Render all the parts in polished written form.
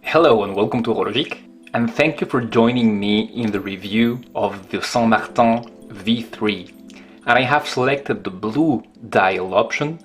Hello and welcome to Horologique, and thank you for joining me in the review of the San Martin V3. And I have selected the blue dial option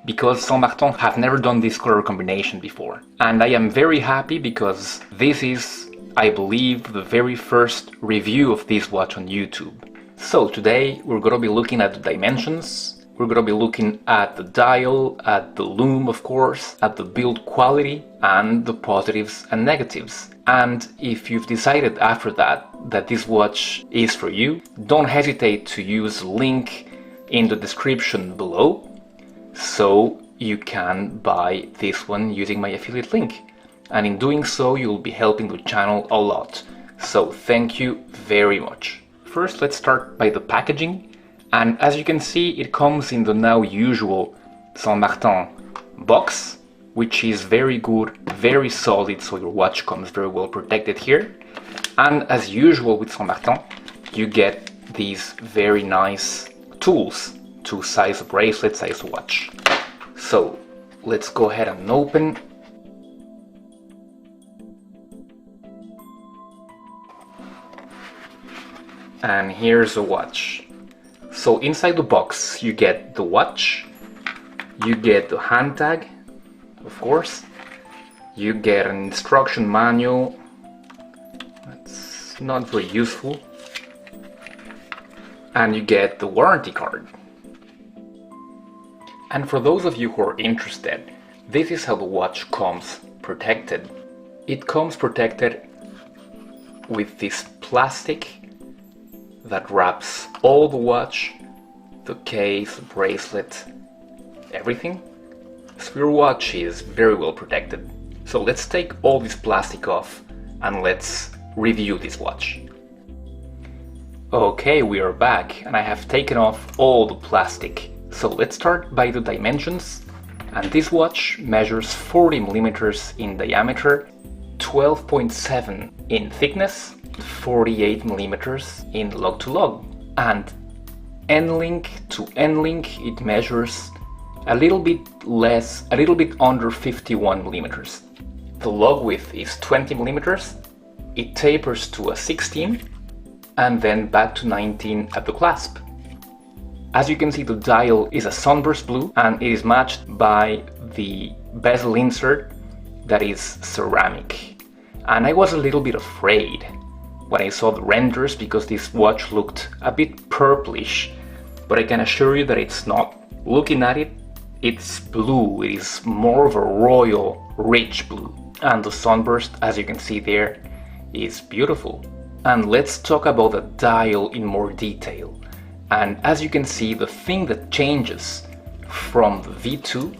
because San Martin have never done this color combination before. And I am very happy because this is, I believe, the very first review of this watch on YouTube. So today we're going to be looking at the dimensions. We're going to be looking at the dial, at the lume of course, at the build quality and the positives and negatives. And if you've decided after that this watch is for you, don't hesitate to use the link in the description below so you can buy this one using my affiliate link. And in doing so you'll be helping the channel a lot. So thank you very much. First let's start by the packaging. And as you can see, it comes in the now usual San Martin box, which is very good, very solid, so your watch comes very well protected here. And as usual with San Martin, you get these very nice tools to size a bracelet, size a watch. So let's go ahead and open. And here's the watch. So inside the box you get the watch, you get the hand tag, of course, you get an instruction manual, that's not very useful, and you get the warranty card. And for those of you who are interested, this is how the watch comes protected. It comes protected with this plastic that wraps all the watch, the case, the bracelet, everything. So your watch is very well protected. So let's take all this plastic off and let's review this watch. Okay, we are back and I have taken off all the plastic. So let's start by the dimensions. And this watch measures 40 millimeters in diameter, 12.7 in thickness, 48 millimeters in lug to lug, and end link to end link it measures a little bit under 51 millimeters. The lug width is 20 millimeters, it tapers to a 16 and then back to 19 at the clasp. As you can see, the dial is a sunburst blue and it is matched by the bezel insert that is ceramic. And I was a little bit afraid when I saw the renders because this watch looked a bit purplish, but I can assure you that it's not. Looking at it, it's blue. It is more of a royal, rich blue. And the sunburst, as you can see there, is beautiful. And let's talk about the dial in more detail. And as you can see, the thing that changes from the V2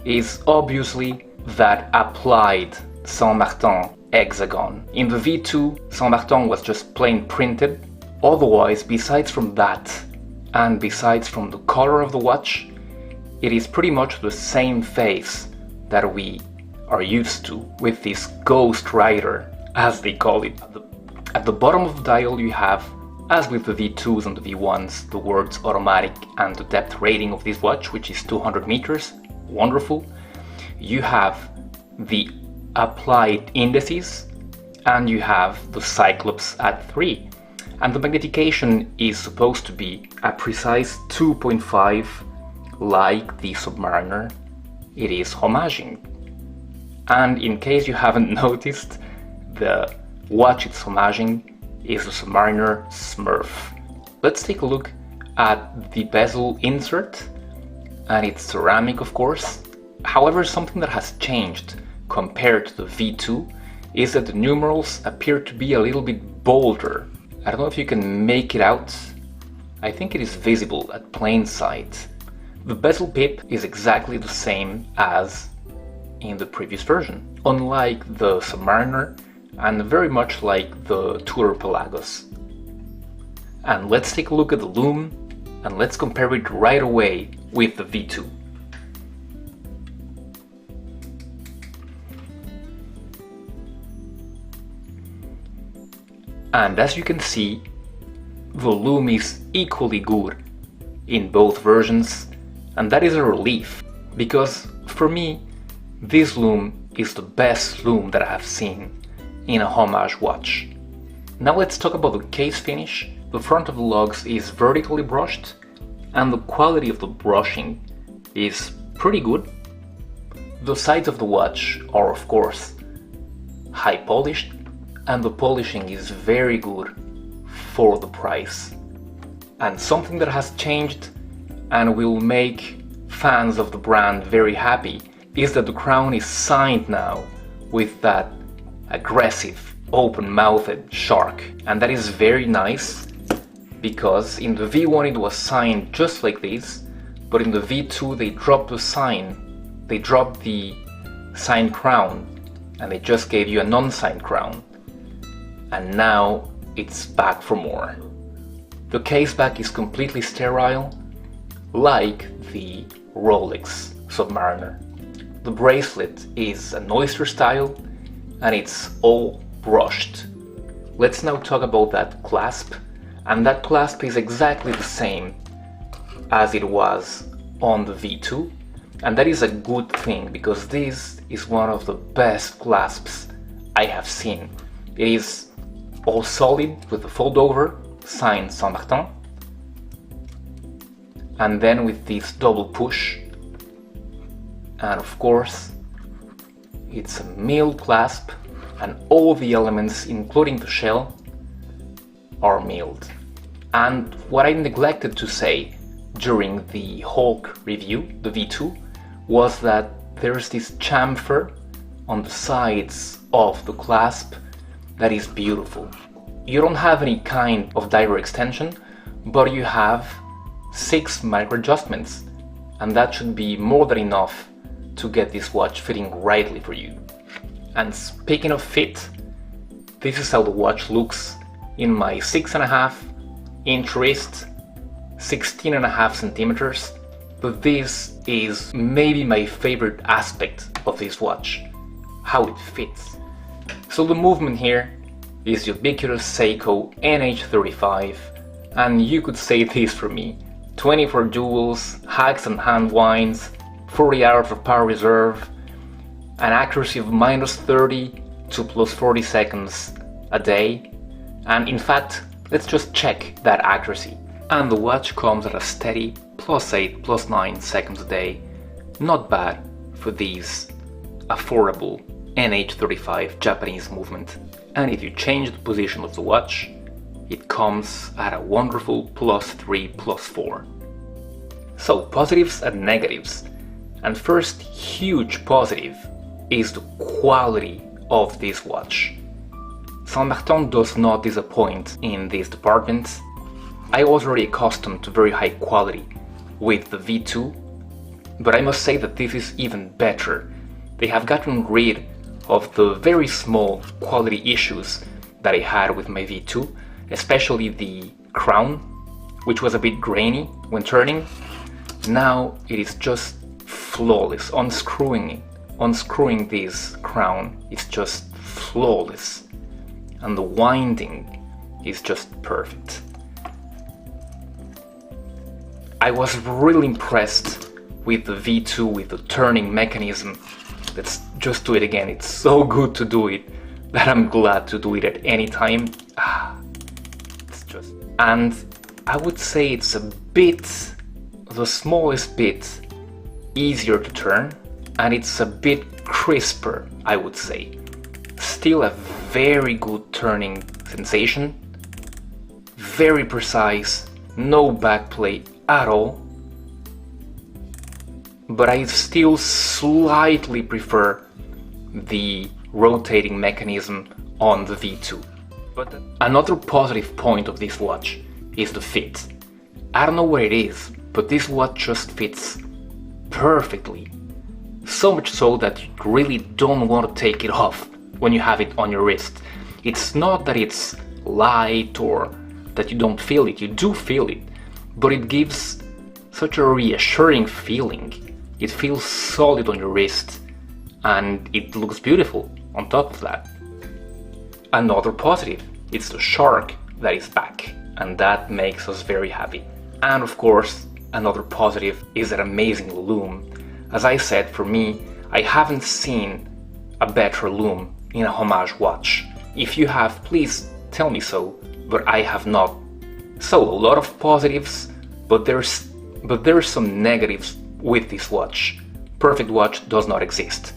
is obviously that applied San Martin hexagon. In the V2, San Martin was just plain printed. Otherwise, besides from that, and besides from the color of the watch, it is pretty much the same face that we are used to with this ghost rider, as they call it. At the bottom of the dial you have, as with the V2s and the V1s, the words automatic and the depth rating of this watch, which is 200 meters. Wonderful. You have the applied indices and you have the cyclops at 3, and the magnification is supposed to be a precise 2.5 like the Submariner. It is homaging. And in case you haven't noticed, the watch it's homaging is the Submariner Smurf. Let's take a look at the bezel insert, and it's ceramic of course. However, something that has changed compared to the V2 is that the numerals appear to be a little bit bolder. I don't know if you can make it out. I think it is visible at plain sight. The bezel pip is exactly the same as in the previous version, unlike the Submariner and very much like the Tudor Pelagos. And let's take a look at the lume and let's compare it right away with the V2. And as you can see, the lume is equally good in both versions, and that is a relief, because for me This lume is the best lume that I have seen in a homage watch. Now let's talk about the case finish. The front of the lugs is vertically brushed and the quality of the brushing is pretty good. The sides of the watch are of course high polished and the polishing is very good for the price. And something that has changed and will make fans of the brand very happy is that the crown is signed now with that aggressive open-mouthed shark, and that is very nice because in the V1 it was signed just like this, but in the V2 they dropped the sign, they dropped the signed crown and they just gave you a non-signed crown, and now it's back for more. The case back is completely sterile, like the Rolex Submariner. The bracelet is an oyster style and it's all brushed. Let's now talk about that clasp, and that clasp is exactly the same as it was on the V2, and that is a good thing because this is one of the best clasps I have seen. It is all solid with the fold over, signed San Martin, and then with this double push, and of course it's a milled clasp and all the elements including the shell are milled. And what I neglected to say during the Hulk review, the V2, was that there's this chamfer on the sides of the clasp that is beautiful. You don't have any kind of direct extension, but you have 6 micro adjustments, and that should be more than enough to get this watch fitting rightly for you. And speaking of fit, this is how the watch looks in my 6.5 inch wrist, 16.5 centimeters, but this is maybe my favorite aspect of this watch, how it fits. So the movement here is the ubiquitous Seiko NH35, and you could say this for me: 24 jewels, hacks and hand winds, 40 hours of power reserve, an accuracy of -30 to +40 seconds a day, and in fact, let's just check that accuracy. And the watch comes at a steady +8, +9 seconds a day. Not bad for these affordable NH35 Japanese movement. And if you change the position of the watch, it comes at a wonderful +3, +4. So positives and negatives. And first huge positive is the quality of this watch. San Martin does not disappoint in this department. I was already accustomed to very high quality with the V2, but I must say that this is even better. They have gotten rid of the very small quality issues that I had with my V2, especially the crown, which was a bit grainy when turning. Now it is just flawless. Unscrewing this crown is just flawless, and the winding is just perfect. I was really impressed with the V2, with the turning mechanism. Let's just do it again. It's so good to do it that I'm glad to do it at any time. And I would say it's a bit, the smallest bit easier to turn, and it's a bit crisper, I would say. Still a very good turning sensation, very precise, no backplay at all, but I still slightly prefer the rotating mechanism on the V2. But another positive point of this watch is the fit. I don't know what it is, but this watch just fits perfectly. So much so that you really don't want to take it off when you have it on your wrist. It's not that it's light or that you don't feel it, you do feel it, but it gives such a reassuring feeling. It feels solid on your wrist and it looks beautiful on top of that. Another positive, it's the shark that is back, and that makes us very happy. And of course, another positive is that amazing lume. As I said, for me, I haven't seen a better lume in a homage watch. If you have, please tell me so, but I have not. So a lot of positives, but there's some negatives with this watch. Perfect watch does not exist.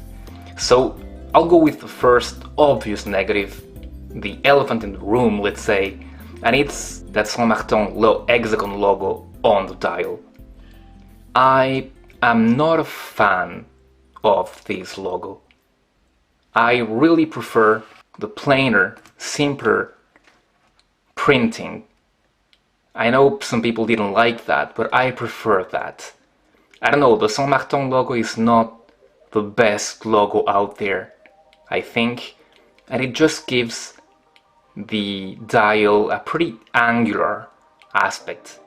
So I'll go with the first obvious negative, the elephant in the room, let's say, and it's that San Martin hexagon logo on the dial. I am not a fan of this logo. I really prefer the plainer, simpler printing. I know some people didn't like that, but I prefer that. I don't know, the San Martin logo is not the best logo out there, I think, and it just gives the dial a pretty angular aspect.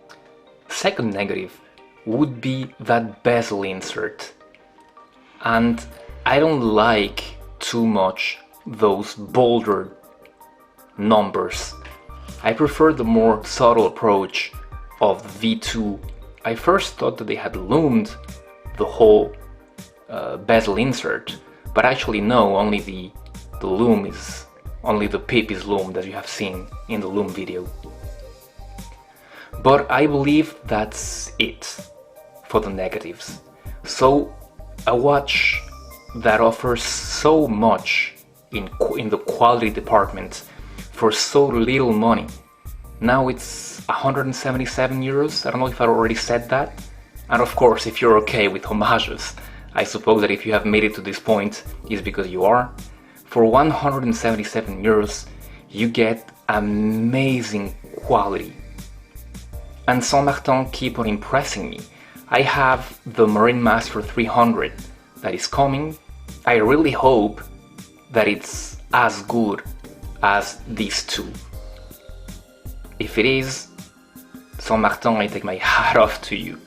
Second negative would be that bezel insert, and I don't like too much those bolder numbers. I prefer the more subtle approach of the V2. I first thought that they had loomed the whole bezel insert, but actually no, only the lume is, only the pip is loomed, as you have seen in the lume video. But I believe that's it for the negatives. So a watch that offers so much in the quality department for so little money. Now it's 177 euros. I don't know if I already said that. And of course, if you're okay with homages, I suppose that if you have made it to this point, it's because you are. For 177 euros, you get amazing quality. And San Martin keep on impressing me. I have the Marine Master 300 that is coming. I really hope that it's as good as these two. If it is, San Martin, I take my hat off to you.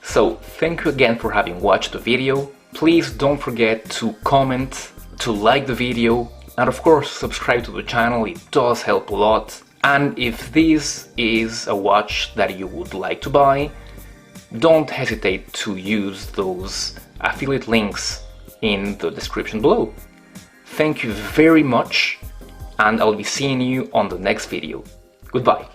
So thank you again for having watched the video. Please don't forget to comment, to like the video, and of course subscribe to the channel, it does help a lot. And if this is a watch that you would like to buy, don't hesitate to use those affiliate links in the description below. Thank you very much, and I'll be seeing you on the next video. Goodbye.